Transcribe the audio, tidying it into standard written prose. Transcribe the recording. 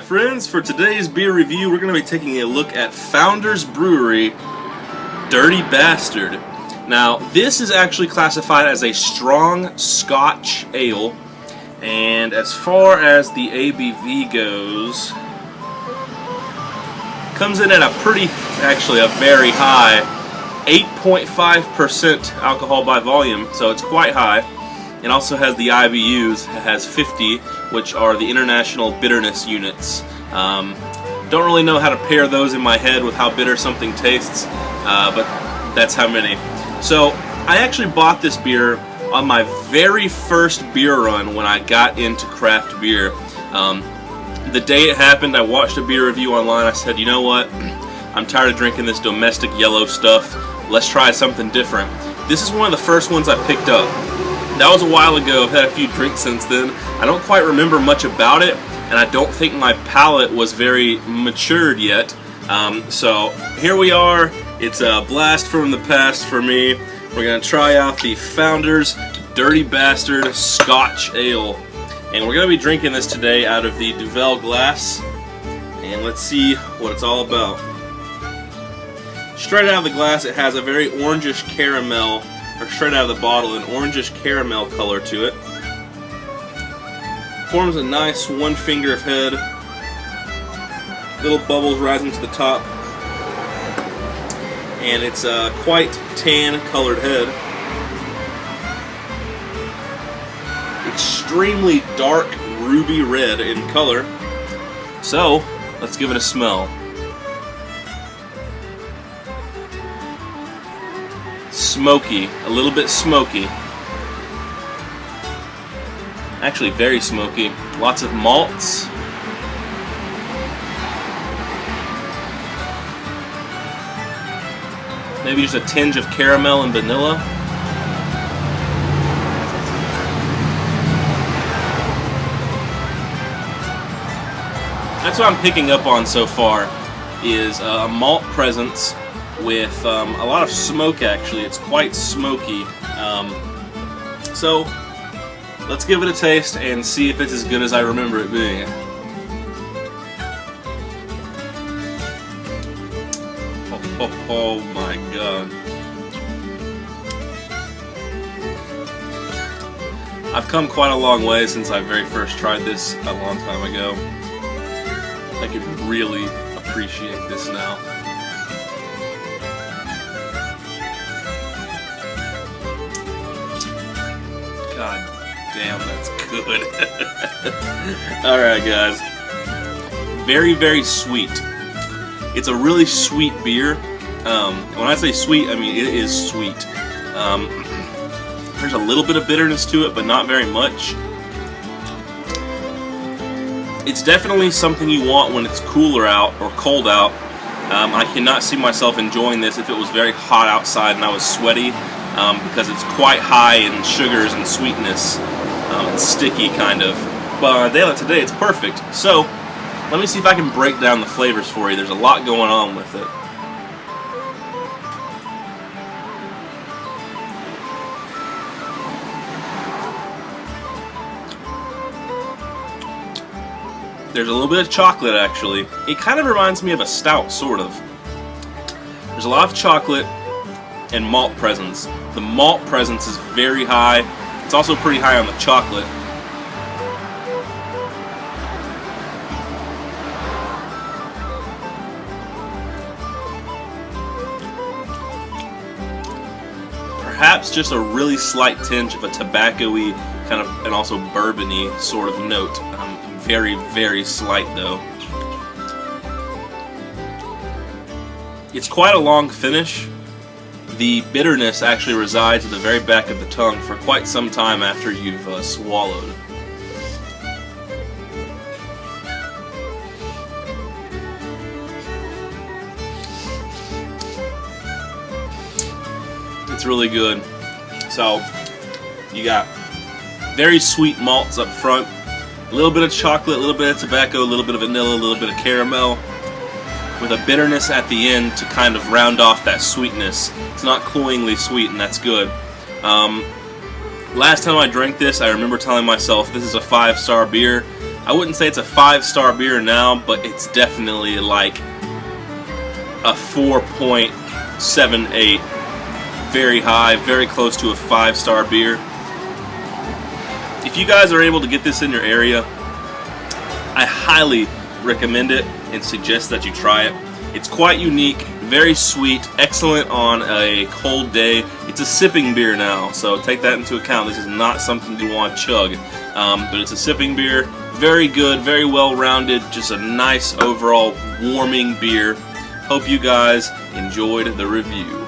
friends, for today's beer review we're going to be taking a look at Founders Brewery Dirty Bastard. Now this is actually classified as a strong Scotch ale, and as far as the ABV goes, comes in at a very high 8.5% alcohol by volume, so it's quite high. It also has the IBUs, it has 50, which are the International Bitterness Units. Don't really know how to pair those in my head with how bitter something tastes, but that's how many. So I actually bought this beer on my very first beer run when I got into craft beer. The day it happened, I watched a beer review online. I said, you know what, I'm tired of drinking this domestic yellow stuff. Let's try something different. This is one of the first ones I picked up. That was a while ago. I've had a few drinks since then. I don't quite remember much about it, and I don't think my palate was very matured yet. So here we are. It's a blast from the past for me. We're going to try out the Founders Dirty Bastard Scotch Ale. And we're going to be drinking this today out of the Duvel glass. And let's see what it's all about. Straight out of the glass, it has a very orangish caramel, or straight out of the bottle, an orangish caramel color to it. Forms a nice one finger of head. Little bubbles rising to the top. And it's a quite tan colored head. Extremely dark ruby red in color. So, let's give it a smell. Smoky, a little bit smoky. Actually very smoky. Lots of malts. Maybe just a tinge of caramel and vanilla. That's what I'm picking up on so far, is a malt presence with a lot of smoke. Actually, it's quite smoky. So let's give it a taste and see if it's as good as I remember it being. Oh my god. I've come quite a long way since I very first tried this a long time ago. I can really appreciate this now. God damn, that's good. Alright guys. Very, very sweet. It's a really sweet beer. When I say sweet, I mean it is sweet. There's a little bit of bitterness to it, but not very much. It's definitely something you want when it's cooler out or cold out. I cannot see myself enjoying this if it was very hot outside and I was sweaty, because it's quite high in sugars and sweetness. It's sticky kind of. But on a day like today, it's perfect. So, let me see if I can break down the flavors for you. There's a lot going on with it. There's a little bit of chocolate, actually. It kind of reminds me of a stout, sort of. There's a lot of chocolate and malt presence. The malt presence is very high. It's also pretty high on the chocolate. Perhaps just a really slight tinge of a tobacco-y kind of, and also bourbon-y sort of note. Very, very slight though. It's quite a long finish. The bitterness actually resides at the very back of the tongue for quite some time after you've swallowed. It's really good. So, you got very sweet malts up front. A little bit of chocolate, a little bit of tobacco, a little bit of vanilla, a little bit of caramel, with a bitterness at the end to kind of round off that sweetness. It's not cloyingly sweet, and that's good. Last time I drank this, I remember telling myself this is a 5-star beer. I wouldn't say it's a 5-star beer now, but it's definitely like a 4.78. Very high, very close to a 5-star beer. If you guys are able to get this in your area, I highly recommend it and suggest that you try it. It's quite unique, very sweet, excellent on a cold day. It's a sipping beer now, so take that into account. This is not something you want to chug, but it's a sipping beer. Very good, very well-rounded, just a nice overall warming beer. Hope you guys enjoyed the review.